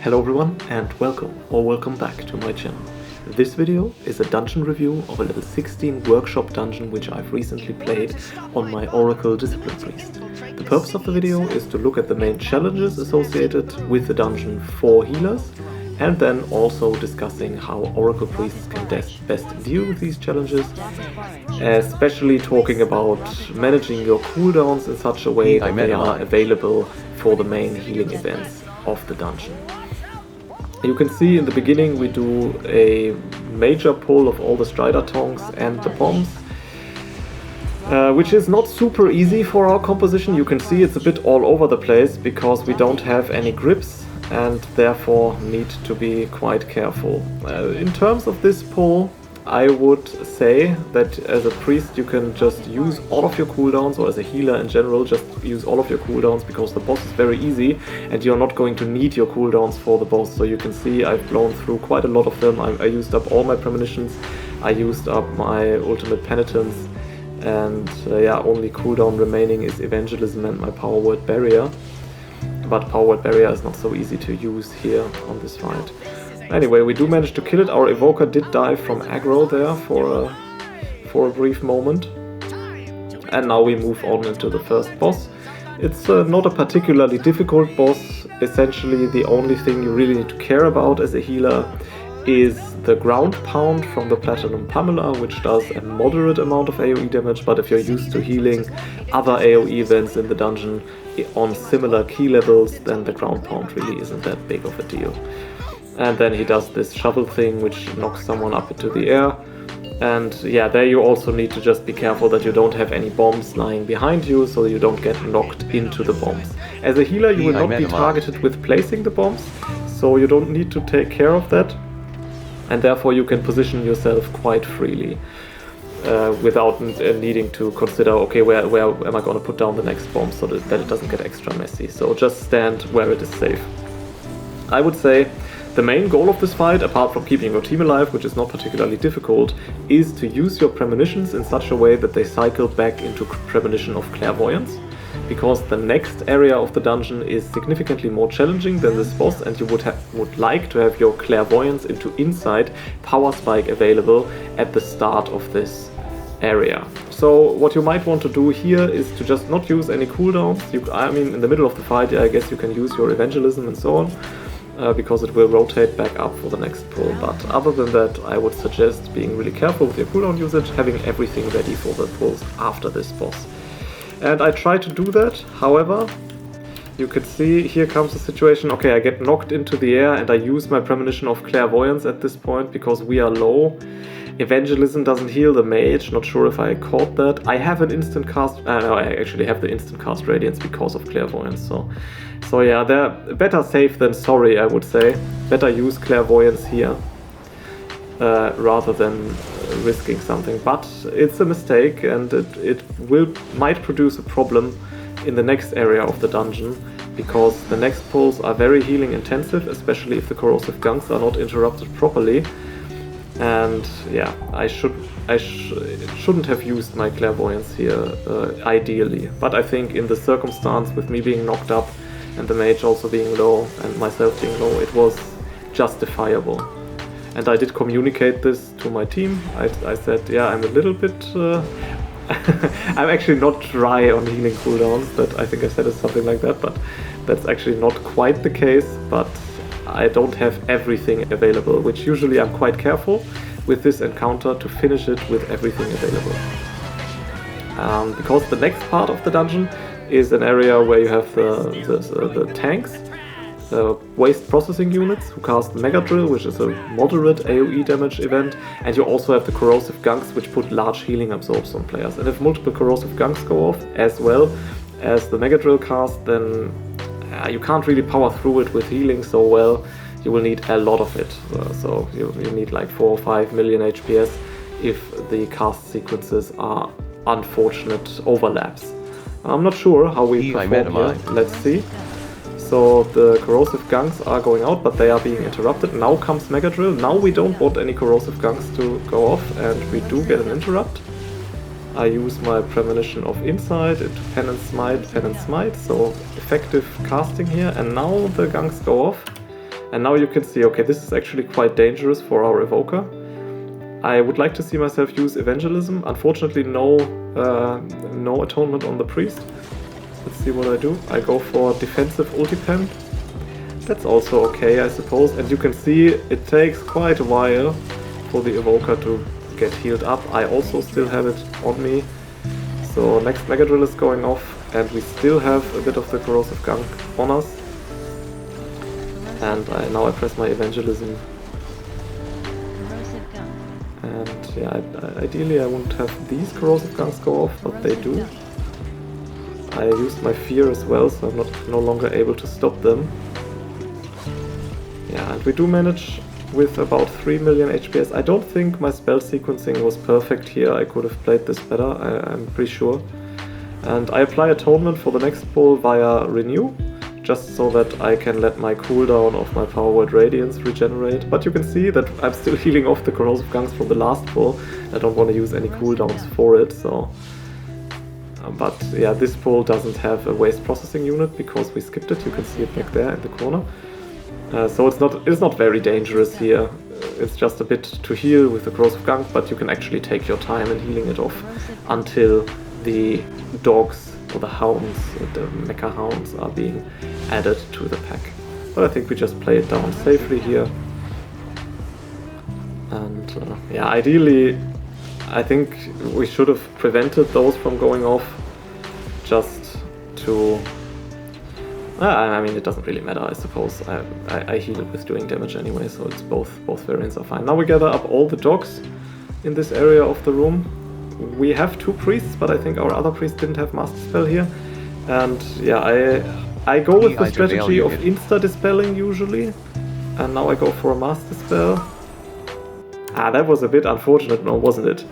Hello everyone and welcome back to my channel. This video is a dungeon review of a level 16 workshop dungeon which I've recently played on my Oracle Discipline Priest. The purpose of the video is to look at the main challenges associated with the dungeon for healers, and then also discussing how Oracle Priests can best deal with these challenges, especially talking about managing your cooldowns in such a way that they are available for the main healing events of the dungeon. You can see in the beginning we do a major pull of all the Strider Tongs and the bombs, which is not super easy for our composition. You can see it's a bit all over the place because we don't have any grips and therefore need to be quite careful. In terms of this pull, I would say that as a priest you can just use all of your cooldowns, or as a healer in general, just use all of your cooldowns because the boss is very easy and you're not going to need your cooldowns for the boss. So you can see I've blown through quite a lot of them. I used up all my premonitions, I used up my ultimate penitence, and yeah, only cooldown remaining is evangelism and my power word barrier. But power word barrier is not so easy to use here on this fight. Anyway, we do manage to kill it. Our evoker did die from aggro there for a brief moment. And now we move on into the first boss. It's not a particularly difficult boss. Essentially, the only thing you really need to care about as a healer is the ground pound from the Platinum Pummeler, which does a moderate amount of AoE damage, but if you're used to healing other AoE events in the dungeon on similar key levels, then the ground pound really isn't that big of a deal. And then he does this shovel thing which knocks someone up into the air. And yeah, there you also need to just be careful that you don't have any bombs lying behind you, so you don't get knocked into the bombs. As a healer you will not be targeted with placing the bombs, so you don't need to take care of that. And therefore you can position yourself quite freely without needing to consider, okay, where am I going to put down the next bomb, so that it doesn't get extra messy. So just stand where it is safe. I would say the main goal of this fight, apart from keeping your team alive, which is not particularly difficult, is to use your premonitions in such a way that they cycle back into premonition of clairvoyance, because the next area of the dungeon is significantly more challenging than this boss, and you would like to have your clairvoyance into insight power spike available at the start of this area. So what you might want to do here is to just not use any cooldowns. I mean, in the middle of the fight, I guess you can use your evangelism and so on, because it will rotate back up for the next pull. But other than that, I would suggest being really careful with your cooldown usage, having everything ready for the pulls after this boss. And I try to do that. However, you could see here comes the situation. Okay, I get knocked into the air and I use my premonition of clairvoyance at this point because we are low. Evangelism doesn't heal the mage, not sure if I caught that. I have an instant cast, no, I actually have the instant cast radiance because of clairvoyance, so yeah, they're better safe than sorry, I would say. Better use clairvoyance here rather than risking something, but it's a mistake and it might produce a problem in the next area of the dungeon, because the next pulls are very healing intensive, especially if the corrosive gunks are not interrupted properly. And yeah, I shouldn't have used my clairvoyance here ideally, but I think in the circumstance with me being knocked up and the mage also being low and myself being low, it was justifiable. And I did communicate this to my team. I said, yeah, I'm a little bit I'm actually not dry on healing cooldowns. That I think I said it something like that, but that's actually not quite the case. But I don't have everything available, which usually I'm quite careful with this encounter to finish it with everything available. Because the next part of the dungeon is an area where you have the tanks, the waste processing units who cast Mega Drill, which is a moderate AoE damage event, and you also have the corrosive gunks, which put large healing absorbs on players. And if multiple corrosive gunks go off as well as the Mega Drill cast, then you can't really power through it with healing so well. You will need a lot of it, so you need like 4 or 5 million HPS if the cast sequences are unfortunate overlaps. I'm not sure how we perform here. Let's see. So the corrosive gunks are going out, but they are being interrupted. Now comes Mega Drill. Now we don't want any corrosive gunks to go off, and we do get an interrupt. I use my Premonition of Insight into Penance Smite, so effective casting here, and now the gunks go off. And now you can see, okay, this is actually quite dangerous for our evoker. I would like to see myself use evangelism. Unfortunately, no atonement on the priest. Let's see what I do. I go for defensive ulti-pen. That's also okay, I suppose. And you can see it takes quite a while for the evoker to get healed up. I also still have it on me. So next Megadrill is going off, and we still have a bit of the corrosive gunk on us. And now I press my evangelism. And yeah, ideally I wouldn't have these corrosive gunks go off, but they do. I used my fear as well, so I'm no longer able to stop them. Yeah, and we do manage with about 3 million HPS. I don't think my spell sequencing was perfect here. I could have played this better, I'm pretty sure. And I apply Atonement for the next pull via Renew, just so that I can let my cooldown of my Power Word Radiance regenerate. But you can see that I'm still healing off the corrosive gunks from the last pull. I don't want to use any cooldowns for it, so... But yeah, this pull doesn't have a waste processing unit because we skipped it. You can see it back there in the corner. So it's not very dangerous here. It's just a bit to heal with the corrosive gunk, but you can actually take your time in healing it off until the dogs or the hounds, the mecha hounds, are being added to the pack. But I think we just play it down safely here. And yeah, ideally I think we should have prevented those from going off, just to... I mean, it doesn't really matter, I suppose. I heal it with doing damage anyway, so it's both variants are fine. Now we gather up all the dogs in this area of the room. We have 2 priests, but I think our other priest didn't have Master Spell here. And yeah, I go with the strategy of insta-dispelling usually. And now I go for a Master Spell. Ah, that was a bit unfortunate, no, wasn't it?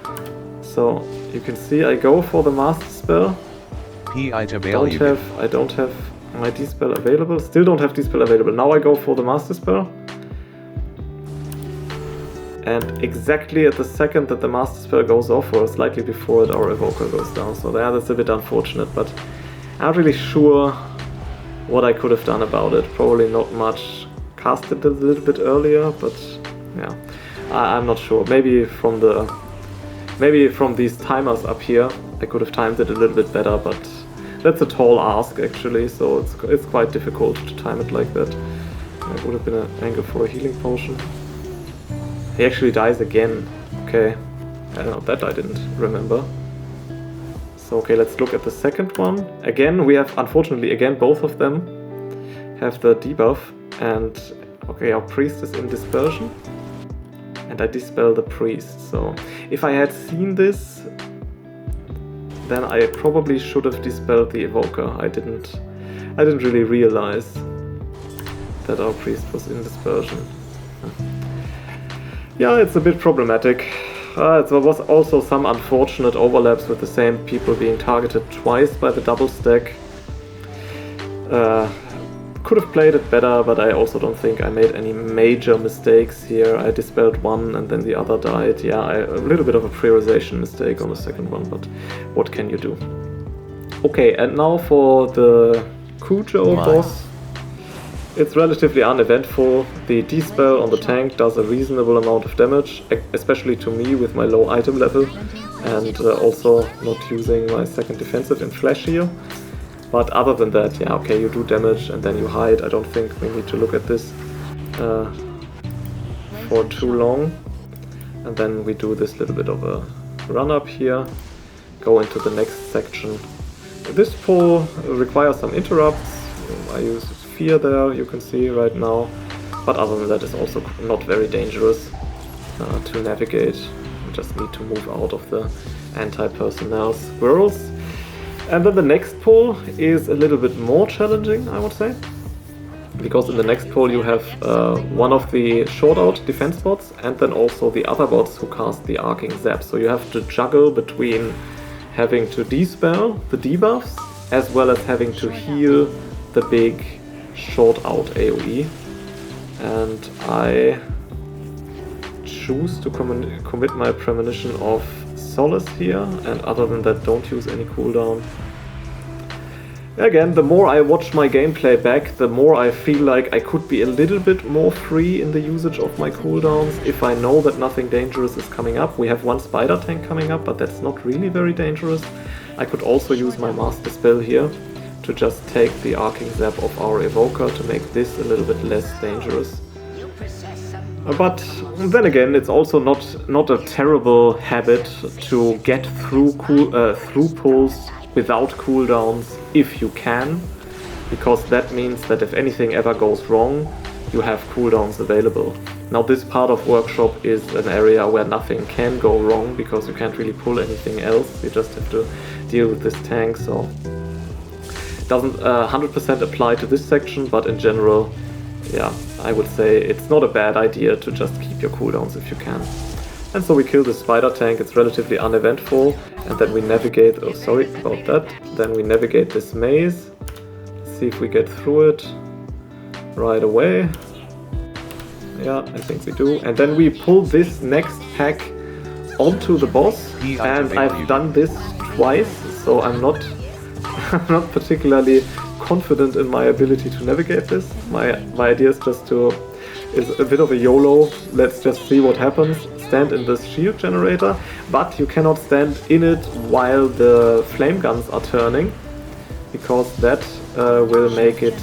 So you can see I go for the Master Spell. I don't have my Dispel available. Still don't have Dispel available. Now I go for the Master Spell. And exactly at the second that the Master Spell goes off, or slightly before it, our Evoker goes down. So yeah, that's a bit unfortunate, but I'm not really sure what I could have done about it. Probably not much. Cast it a little bit earlier, but yeah. I'm not sure. Maybe from these timers up here, I could have timed it a little bit better, but that's a tall ask actually, so it's quite difficult to time it like that. It would have been an angle for a healing potion. He actually dies again. Okay. I don't know, that I didn't remember. So okay, let's look at the second one. Again, we have, unfortunately, again, both of them have the debuff, and okay, our priest is in dispersion. And I dispel the priest, so if I had seen this, then I probably should have dispelled the evoker. I didn't really realize that our priest was in dispersion. Yeah, it's a bit problematic. There was also some unfortunate overlaps with the same people being targeted twice by the double stack. Could have played it better, but I also don't think I made any major mistakes here. I dispelled one and then the other died. Yeah, a little bit of a prioritization mistake on the second one, but what can you do? Okay, and now for the Cujo boss. It's relatively uneventful. The dispel on the tank does a reasonable amount of damage, especially to me with my low item level, and also not using my second defensive in flash here. But other than that, yeah, okay, you do damage and then you hide. I don't think we need to look at this for too long. And then we do this little bit of a run up here, go into the next section. This pull requires some interrupts. I use fear there, you can see right now. But other than that, it's also not very dangerous to navigate. You just need to move out of the anti-personnel swirls. And then the next pull is a little bit more challenging, I would say. Because in the next pull you have one of the short out defense bots and then also the other bots who cast the arcing zap. So you have to juggle between having to dispel the debuffs as well as having to heal the big short out AoE. And I choose to commit my premonition of Solace here, and other than that don't use any cooldown. Again, the more I watch my gameplay back, the more I feel like I could be a little bit more free in the usage of my cooldowns if I know that nothing dangerous is coming up. We have one spider tank coming up, but that's not really very dangerous. I could also use my master spell here to just take the arcing zap of our evoker to make this a little bit less dangerous. But then again, it's also not a terrible habit to get through pulls without cooldowns if you can, because that means that if anything ever goes wrong, you have cooldowns available. Now this part of Workshop is an area where nothing can go wrong because you can't really pull anything else, you just have to deal with this tank, so it doesn't 100% apply to this section, but in general, yeah, I would say it's not a bad idea to just keep your cooldowns if you can. And so we kill the spider tank, it's relatively uneventful, and then we navigate, oh sorry about that, then we navigate this maze, see if we get through it right away. Yeah, I think we do. And then we pull this next pack onto the boss, and I've done this twice, so I'm not particularly confident in my ability to navigate this. My idea is is a bit of a YOLO, let's just see what happens. Stand in this shield generator, but you cannot stand in it while the flame guns are turning, because that will make it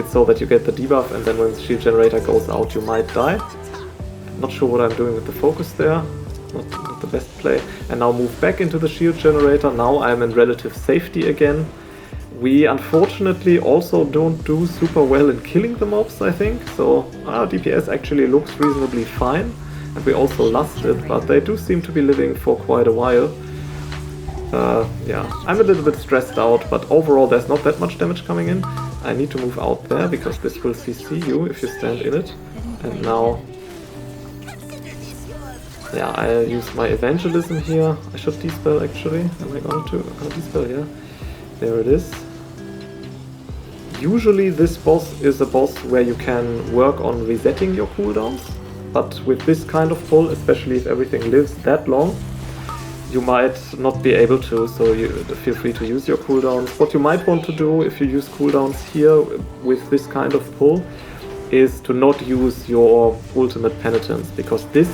so that you get the debuff, and then when the shield generator goes out you might die. Not sure what I'm doing with the focus there, not the best play. And now move back into the shield generator, now I'm in relative safety again. We unfortunately also don't do super well in killing the mobs, I think, so our DPS actually looks reasonably fine. And we also lusted, but they do seem to be living for quite a while. Yeah, I'm a little bit stressed out, but overall there's not that much damage coming in. I need to move out there, because this will CC you if you stand in it. And now, yeah, I'll use my evangelism here. I should dispel actually. Am I going to dispel? Yeah, there it is. Usually this boss is a boss where you can work on resetting your cooldowns. But with this kind of pull, especially if everything lives that long, you might not be able to, so you feel free to use your cooldowns. What you might want to do if you use cooldowns here with this kind of pull is to not use your ultimate penitence, because this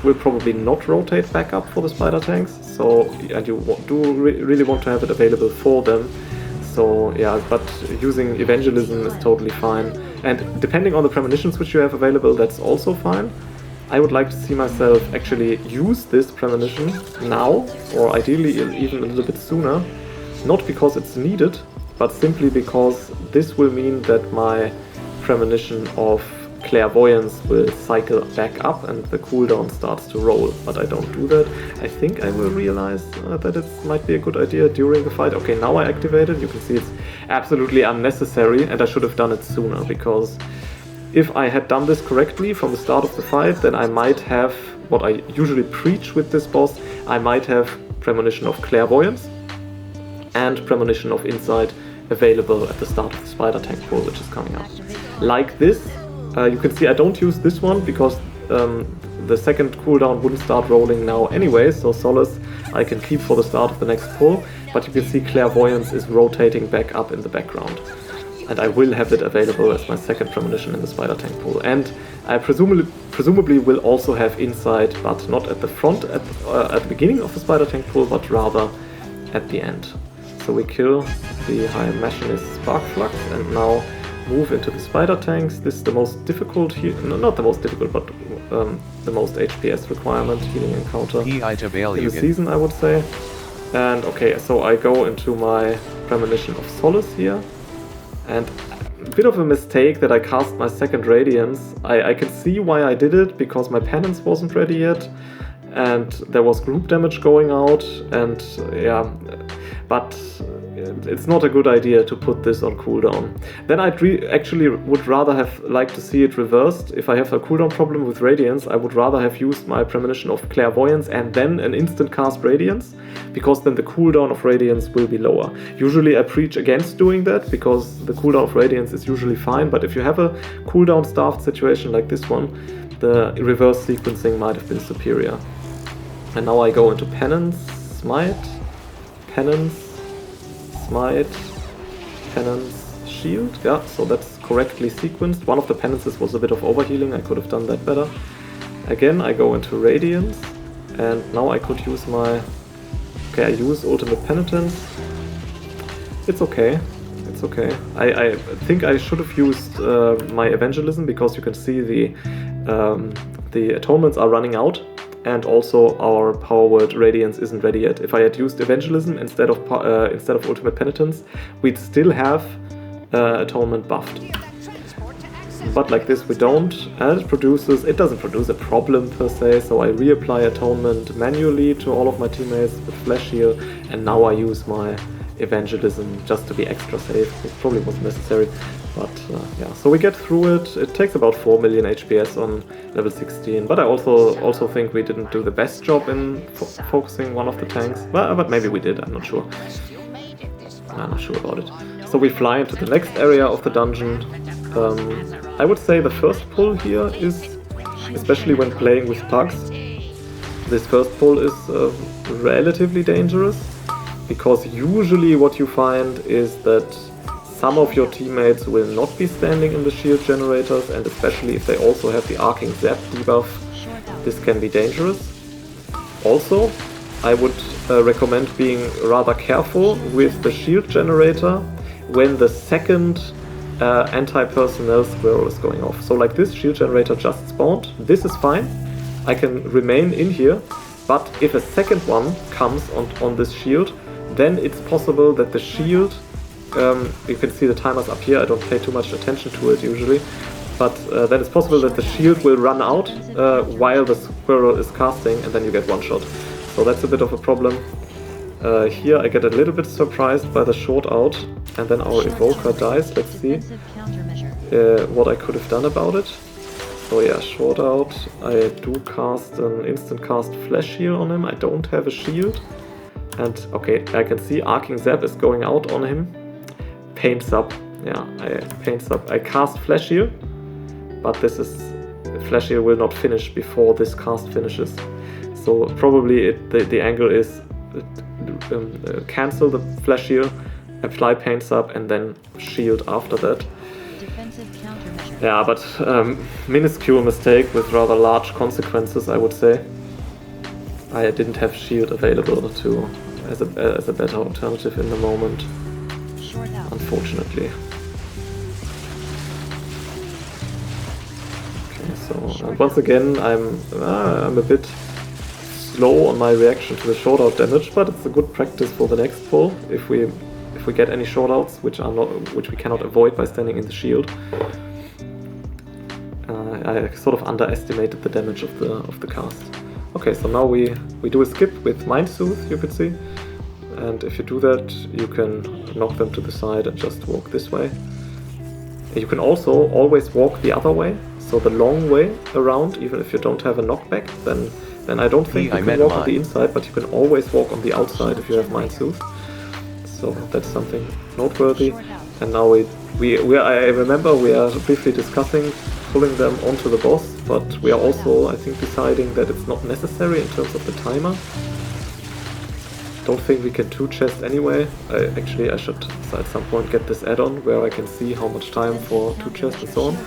will probably not rotate back up for the spider tanks, so, and you really want to have it available for them. So yeah, but using evangelism is totally fine, and depending on the premonitions which you have available, that's also fine. I would like to see myself actually use this premonition now, or ideally even a little bit sooner, not because it's needed, but simply because this will mean that my premonition of clairvoyance will cycle back up and the cooldown starts to roll, but I don't do that. I think I will realize that it might be a good idea during the fight. Okay, now I activate it. You can see it's absolutely unnecessary, and I should have done it sooner, because if I had done this correctly from the start of the fight, then I might have what I usually preach with this boss. I might have premonition of clairvoyance and premonition of insight available at the start of the spider tank pull, which is coming up. Like this. You can see I don't use this one because the second cooldown wouldn't start rolling now anyway, so Solace I can keep for the start of the next pull, but you can see Clairvoyance is rotating back up in the background. And I will have it available as my second premonition in the spider tank pull. And I presumably will also have Insight, but not at the front, at the beginning of the spider tank pull, but rather at the end. So we kill the High Machinist Spark Flux, and now move into the spider tanks. This is the most difficult, no, not the most difficult, but the most HPS requirement healing encounter in the season, I would say. And okay, so I go into my premonition of Solace here, and a bit of a mistake that I cast my second Radiance. I can see why I did it, because my penance wasn't ready yet, and there was group damage going out, and yeah, but it's not a good idea to put this on cooldown. Then I'd actually would rather have liked to see it reversed. If I have a cooldown problem with Radiance, I would rather have used my premonition of Clairvoyance and then an instant cast Radiance, because then the cooldown of Radiance will be lower. Usually I preach against doing that, because the cooldown of Radiance is usually fine, but if you have a cooldown staffed situation like this one, the reverse sequencing might have been superior. And now I go into Penance, Smite, Penance, Smite, penance, shield. Yeah, so that's correctly sequenced. One of the penances was a bit of overhealing, I could have done that better. Again, I go into Radiance, and now I could use my... Okay, I use Ultimate Penitence. It's okay. It's okay. I think I should have used my Evangelism, because you can see the atonements are running out, and also our Power Word Radiance isn't ready yet. If I had used Evangelism instead of Ultimate Penitence, we'd still have Atonement buffed. But like this we don't, and it doesn't produce a problem per se, so I reapply Atonement manually to all of my teammates with Flash Heal, and now I use my Evangelism just to be extra safe. It probably wasn't necessary, but yeah, so we get through it. It takes about 4 million HPS on level 16, but I also think we didn't do the best job in focusing one of the tanks, but maybe we did, I'm not sure. I'm not sure about it. So we fly into the next area of the dungeon. I would say the first pull here is, especially when playing with pugs, this first pull is relatively dangerous, because usually what you find is that some of your teammates will not be standing in the shield generators, and especially if they also have the arcing zap debuff, this can be dangerous. Also, I would recommend being rather careful with the shield generator when the second anti-personnel squirrel is going off. So like this shield generator just spawned, this is fine, I can remain in here, but if a second one comes on this shield, then it's possible that the shield, you can see the timers up here, I don't pay too much attention to it usually, but then it's possible that the shield will run out while the squirrel is casting, and then you get one shot. So that's a bit of a problem. Here I get a little bit surprised by the short out, and then our Evoker dies. Let's see what I could have done about it. So yeah, short out. I do cast an instant cast Flash Heal on him. I don't have a shield. And okay, I can see Arcing Zap is going out on him. Paint Sub. Yeah, Paint Sub. I cast Flash Heal, but this is... Flash Heal will not finish before this cast finishes. So probably the angle is cancel the Flash Heal, apply Paint Sub, and then shield after that. Yeah, but minuscule mistake with rather large consequences, I would say. I didn't have shield available as a better alternative in the moment, unfortunately. Okay, so once again I'm a bit slow on my reaction to the short out damage, but it's a good practice for the next pull if we get any short outs which we cannot avoid by standing in the shield. I sort of underestimated the damage of the cast. Okay, so now we do a skip with Mind Soothe, you could see, and if you do that you can knock them to the side and just walk this way. You can also always walk the other way, so the long way around, even if you don't have a knockback, then I don't think you can walk on the inside, but you can always walk on the outside if you have Mind Soothe. So that's something noteworthy. And now I remember we are briefly discussing pulling them onto the boss, but we are also, I think, deciding that it's not necessary in terms of the timer. Don't think we can 2-chest anyway. Actually, I should at some point get this add-on where I can see how much time for 2-chest and so on.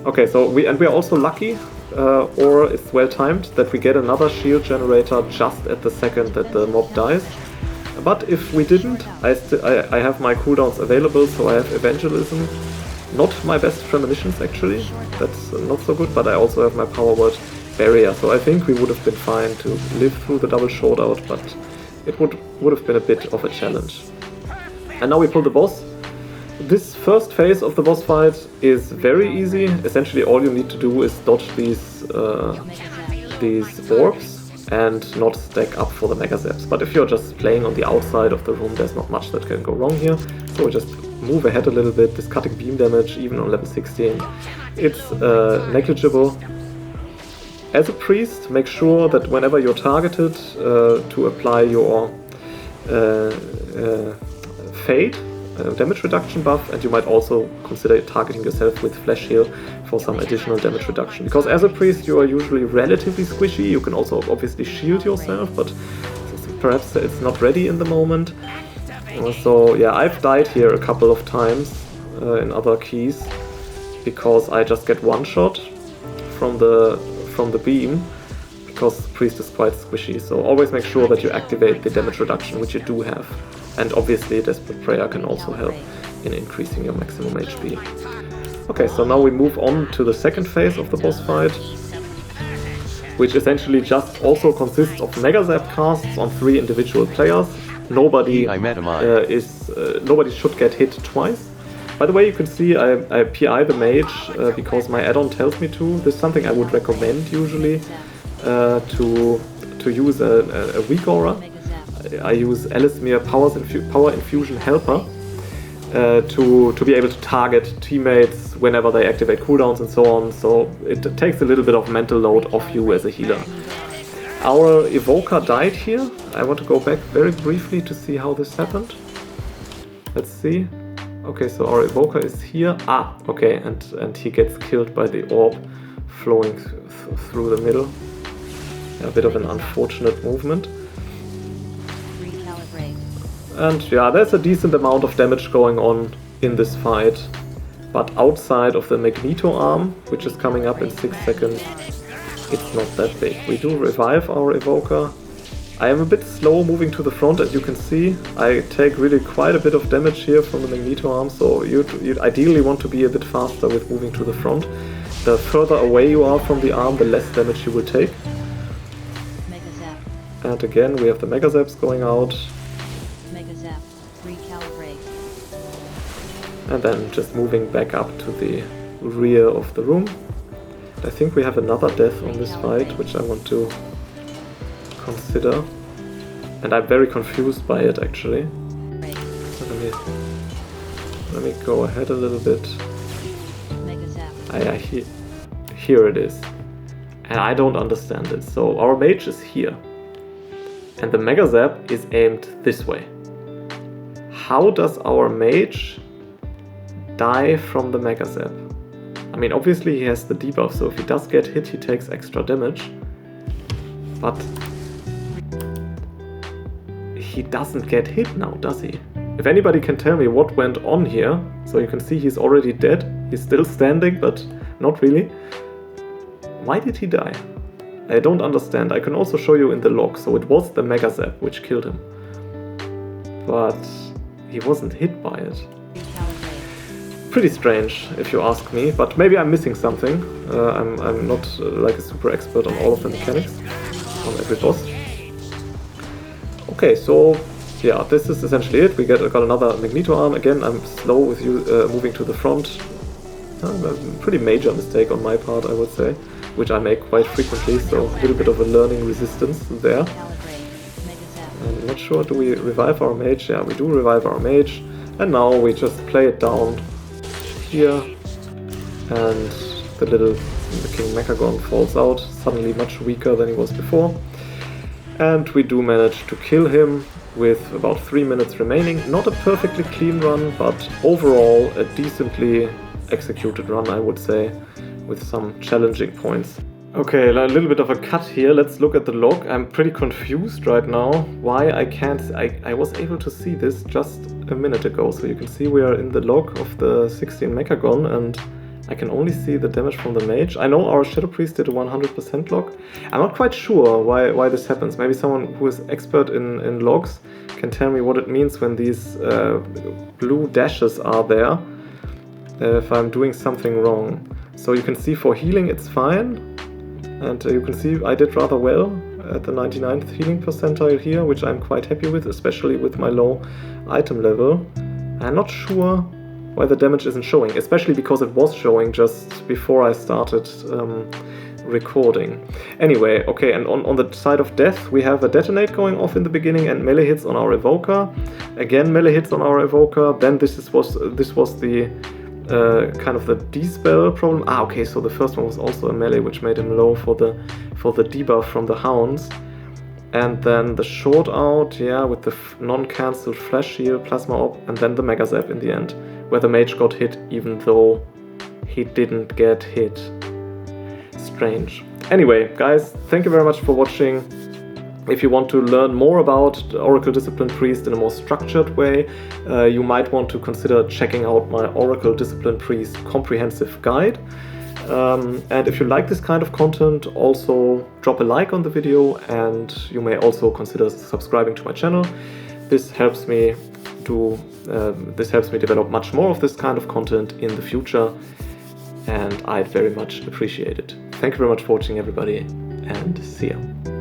Okay, so we are also lucky, or it's well timed, that we get another shield generator just at the second that the mob dies. But if we didn't, I have my cooldowns available, so I have Evangelism. Not my best premonitions actually, that's not so good, but I also have my Power Word Barrier, so I think we would have been fine to live through the double short out, but it would have been a bit of a challenge. And now we pull the boss. This first phase of the boss fight is very easy. Essentially all you need to do is dodge these orbs and not stack up for the Mega Zaps. But if you're just playing on the outside of the room, there's not much that can go wrong here. So we just move ahead a little bit. This cutting beam damage, even on level 16, it's negligible. As a priest, make sure that whenever you're targeted to apply your Fade damage reduction buff, and you might also consider targeting yourself with Flash Heal for some additional damage reduction. Because as a priest you are usually relatively squishy, you can also obviously shield yourself, but perhaps it's not ready in the moment. So yeah, I've died here a couple of times in other keys because I just get one shot from the beam, because Priest is quite squishy. So always make sure that you activate the damage reduction, which you do have. And obviously Desperate Prayer can also help in increasing your maximum HP. Okay, so now we move on to the second phase of the boss fight, which essentially just also consists of Mega Zap casts on 3 individual players. Nobody nobody should get hit twice. By the way, you can see I PI the mage because my add-on tells me to. This is something I would recommend usually to use a weak aura. I use Ellesmere Power Infusion Helper to be able to target teammates whenever they activate cooldowns and so on. So it takes a little bit of mental load off you as a healer. Our Evoker died here. I want to go back very briefly to see how this happened. Let's see. Okay, so our Evoker is here. Ah, okay, and he gets killed by the orb flowing through the middle. A bit of an unfortunate movement. And yeah, there's a decent amount of damage going on in this fight. But outside of the Magneto arm, which is coming up in 6 seconds, it's not that big. We do revive our Evoker. I am a bit slow moving to the front, as you can see. I take really quite a bit of damage here from the Magneto arm, so you'd ideally want to be a bit faster with moving to the front. The further away you are from the arm, the less damage you will take. And again, we have the Mega Zaps going out. Mega Zap, recalibrate. And then just moving back up to the rear of the room. I think we have another death on this fight, which I want to consider. And I'm very confused by it, actually. Let me go ahead a little bit. Here it is. And I don't understand it. So our mage is here. And the Mega Zap is aimed this way. How does our mage die from the Mega Zap? I mean, obviously he has the debuff, so if he does get hit, he takes extra damage. But he doesn't get hit now, does he? If anybody can tell me what went on here, so you can see he's already dead. He's still standing, but not really. Why did he die? I don't understand. I can also show you in the log. So it was the Mega Zap which killed him. But he wasn't hit by it. Pretty strange, if you ask me, but maybe I'm missing something. I'm not like a super expert on all of the mechanics on every boss. Okay, so yeah, this is essentially it. We got another Magneto arm. Again, I'm slow with you moving to the front. A pretty major mistake on my part, I would say, which I make quite frequently, so a little bit of a learning resistance there. I'm not sure, do we revive our mage? Yeah, we do revive our mage. And now we just play it down here, and the King Mechagon falls out, suddenly much weaker than he was before. And we do manage to kill him with about 3 minutes remaining. Not a perfectly clean run, but overall a decently executed run, I would say, with some challenging points. Okay, a little bit of a cut here. Let's look at the log. I'm pretty confused right now why I can't... I was able to see this just a minute ago. So you can see we are in the log of the 16 Mechagon, and I can only see the damage from the mage. I know our Shadow Priest did a 100% log. I'm not quite sure why this happens. Maybe someone who is expert in logs can tell me what it means when these blue dashes are there, if I'm doing something wrong. So you can see for healing it's fine, and you can see I did rather well at the 99th healing percentile here, which I'm quite happy with, especially with my low item level. I'm not sure why the damage isn't showing, especially because it was showing just before I started recording. Anyway, okay, and on the side of death we have a detonate going off in the beginning and melee hits on our Evoker. Again, melee hits on our Evoker. Then this was the kind of the dispel problem. Ah, okay, so the first one was also a melee, which made him low for the debuff from the hounds. And then the short out, yeah, with the non-cancelled flash heal, plasma op, and then the Mega Zap in the end, where the mage got hit even though he didn't get hit. Strange. Anyway, guys, thank you very much for watching. If you want to learn more about the Oracle Discipline Priest in a more structured way, you might want to consider checking out my Oracle Discipline Priest Comprehensive Guide. And if you like this kind of content, also drop a like on the video, and you may also consider subscribing to my channel. This helps me develop much more of this kind of content in the future, and I'd very much appreciate it. Thank you very much for watching, everybody, and see ya.